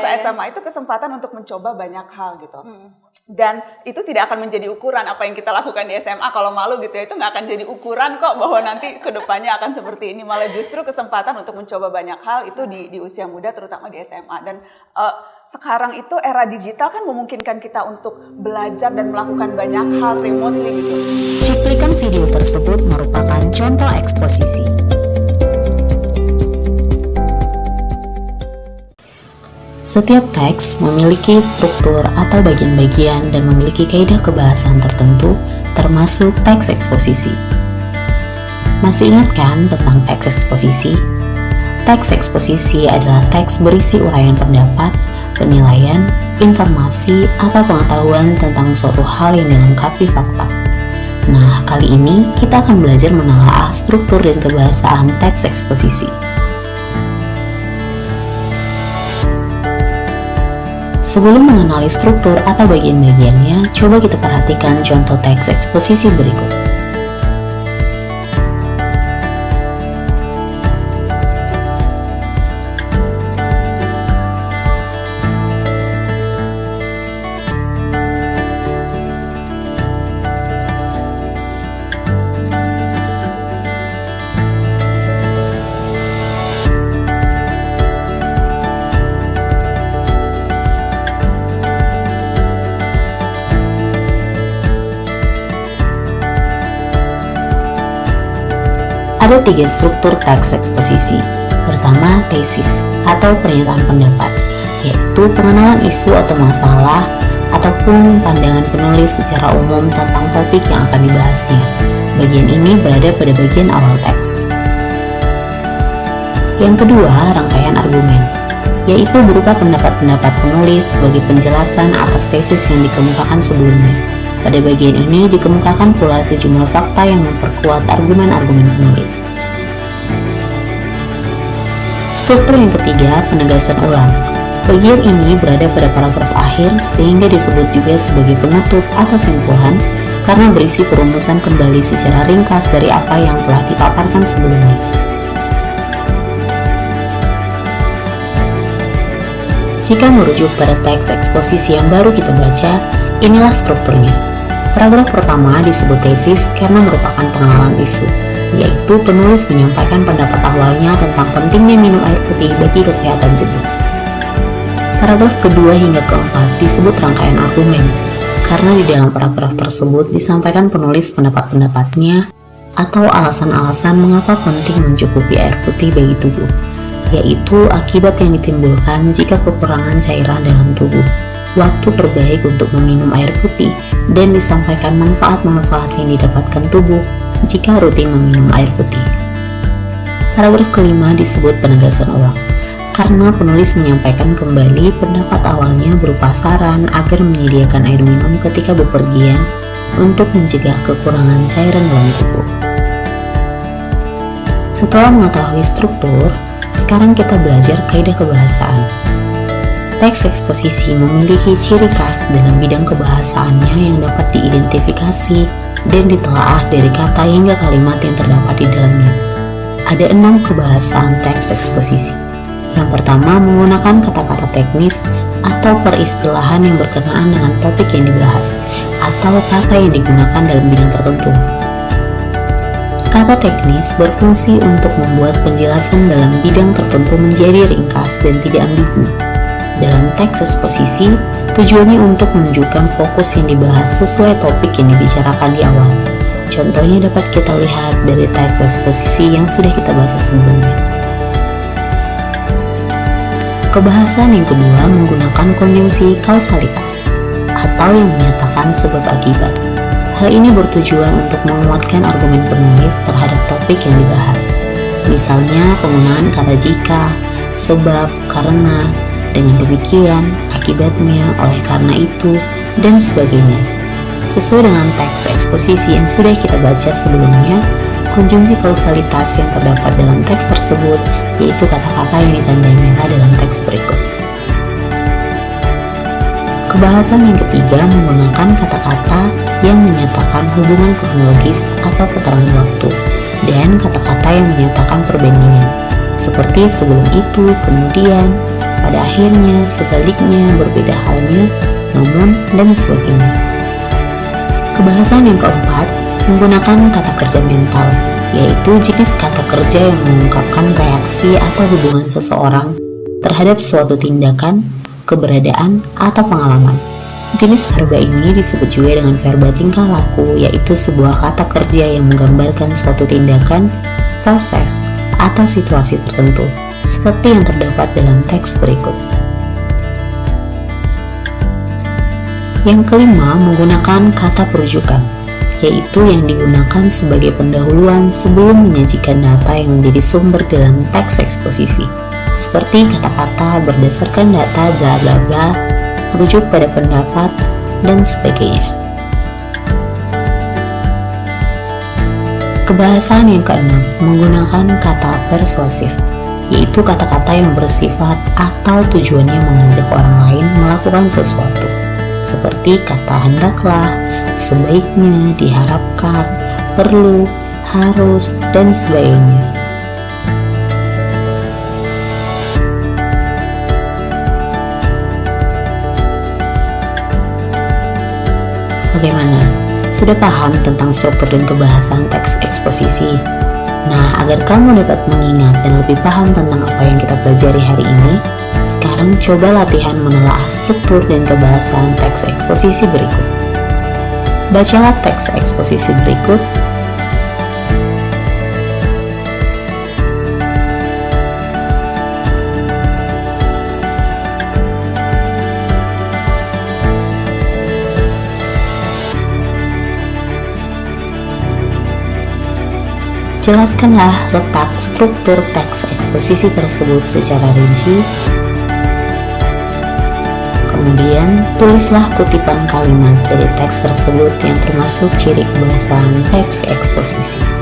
masa SMA itu kesempatan untuk mencoba banyak hal gitu. Dan itu tidak akan menjadi ukuran apa yang kita lakukan di SMA. Kalau malu gitu ya, itu nggak akan jadi ukuran kok bahwa nanti kedepannya akan seperti ini. Malah justru kesempatan untuk mencoba banyak hal itu di usia muda, terutama di SMA. Dan sekarang itu era digital kan memungkinkan kita untuk belajar dan melakukan banyak hal remotely gitu. Cuplikan video tersebut merupakan contoh eksposisi. Setiap teks memiliki struktur atau bagian-bagian dan memiliki kaidah kebahasan tertentu, termasuk teks eksposisi. Masih ingat kan tentang teks eksposisi? Teks eksposisi adalah teks berisi uraian pendapat, penilaian, informasi, atau pengetahuan tentang suatu hal yang dilengkapi fakta. Nah, kali ini kita akan belajar menelaah struktur dan kebahasaan teks eksposisi. Sebelum mengenali struktur atau bagian-bagiannya, coba kita perhatikan contoh teks eksposisi berikut. Ada 3 struktur teks eksposisi. Pertama, tesis atau pernyataan pendapat, yaitu pengenalan isu atau masalah ataupun pandangan penulis secara umum tentang topik yang akan dibahasnya. Bagian ini berada pada bagian awal teks. Yang kedua, rangkaian argumen, yaitu berupa pendapat-pendapat penulis sebagai penjelasan atas tesis yang dikemukakan sebelumnya. Pada bagian ini dikemukakan pula sejumlah fakta yang memperkuat argumen-argumen penulis. Struktur yang ketiga, penegasan ulang. Bagian ini berada pada paragraf akhir sehingga disebut juga sebagai penutup atau simpulan karena berisi perumusan kembali secara ringkas dari apa yang telah dipaparkan sebelumnya. Jika merujuk pada teks eksposisi yang baru kita baca, inilah strukturnya. Paragraf pertama disebut tesis karena merupakan pengenalan isu, yaitu penulis menyampaikan pendapat awalnya tentang pentingnya minum air putih bagi kesehatan tubuh. Paragraf kedua hingga keempat disebut rangkaian argumen, karena di dalam paragraf tersebut disampaikan penulis pendapat-pendapatnya atau alasan-alasan mengapa penting mencukupi air putih bagi tubuh, yaitu akibat yang ditimbulkan jika kekurangan cairan dalam tubuh, waktu terbaik untuk meminum air putih, dan disampaikan manfaat-manfaat yang didapatkan tubuh jika rutin meminum air putih. Paragraf kelima disebut penegasan ulang, karena penulis menyampaikan kembali pendapat awalnya berupa saran agar menyediakan air minum ketika bepergian untuk mencegah kekurangan cairan dalam tubuh. Setelah mengetahui struktur, sekarang kita belajar kaidah kebahasaan. Teks eksposisi memiliki ciri khas dalam bidang kebahasaannya yang dapat diidentifikasi dan ditelaah dari kata hingga kalimat yang terdapat di dalamnya. Ada 6 kebahasaan teks eksposisi. Yang pertama, menggunakan kata-kata teknis atau peristilahan yang berkenaan dengan topik yang dibahas, atau kata yang digunakan dalam bidang tertentu. Kata teknis berfungsi untuk membuat penjelasan dalam bidang tertentu menjadi ringkas dan tidak ambigu. Dalam teks eksposisi, tujuannya untuk menunjukkan fokus yang dibahas sesuai topik yang dibicarakan di awal. Contohnya dapat kita lihat dari teks eksposisi yang sudah kita baca sebelumnya. Kebahasan yang kedua menggunakan konjungsi kausalitas atau yang menyatakan sebab akibat. Hal ini bertujuan untuk menguatkan argumen penulis terhadap topik yang dibahas. Misalnya penggunaan kata jika, sebab, karena, dengan demikian, akibatnya, oleh karena itu, dan sebagainya. Sesuai dengan teks eksposisi yang sudah kita baca sebelumnya, konjungsi kausalitas yang terdapat dalam teks tersebut yaitu kata-kata yang ditandai merah dalam teks berikut. Kebahasan yang ketiga menggunakan kata-kata yang menyatakan hubungan kronologis atau keterangan waktu, dan kata-kata yang menyatakan perbandingan, seperti sebelum itu, kemudian, pada akhirnya, sebaliknya, berbeda halnya, namun, dan sebagainya. Kebahasan yang keempat menggunakan kata kerja mental, yaitu jenis kata kerja yang mengungkapkan reaksi atau hubungan seseorang terhadap suatu tindakan, keberadaan, atau pengalaman. Jenis verba ini disebut juga dengan verba tingkah laku, yaitu sebuah kata kerja yang menggambarkan suatu tindakan, proses, atau situasi tertentu, seperti yang terdapat dalam teks berikut. Yang kelima, menggunakan kata perujukan, yaitu yang digunakan sebagai pendahuluan sebelum menyajikan data yang menjadi sumber dalam teks eksposisi, seperti kata-kata berdasarkan data bla bla bla, merujuk pada pendapat, dan sebagainya. Kebahasan yang keenam, menggunakan kata persuasif, yaitu kata-kata yang bersifat atau tujuannya mengajak orang lain melakukan sesuatu, seperti kata hendaklah, sebaiknya, diharapkan, perlu, harus, dan sebagainya. Bagaimana? Sudah paham tentang struktur dan kebahasan teks eksposisi? Nah, agar kamu dapat mengingat dan lebih paham tentang apa yang kita pelajari hari ini, sekarang coba latihan menelaah struktur dan kebahasan teks eksposisi berikut. Bacalah teks eksposisi berikut. Jelaskanlah letak struktur teks eksposisi tersebut secara rinci. Kemudian, tulislah kutipan kalimat dari teks tersebut yang termasuk ciri kebahasan teks eksposisi.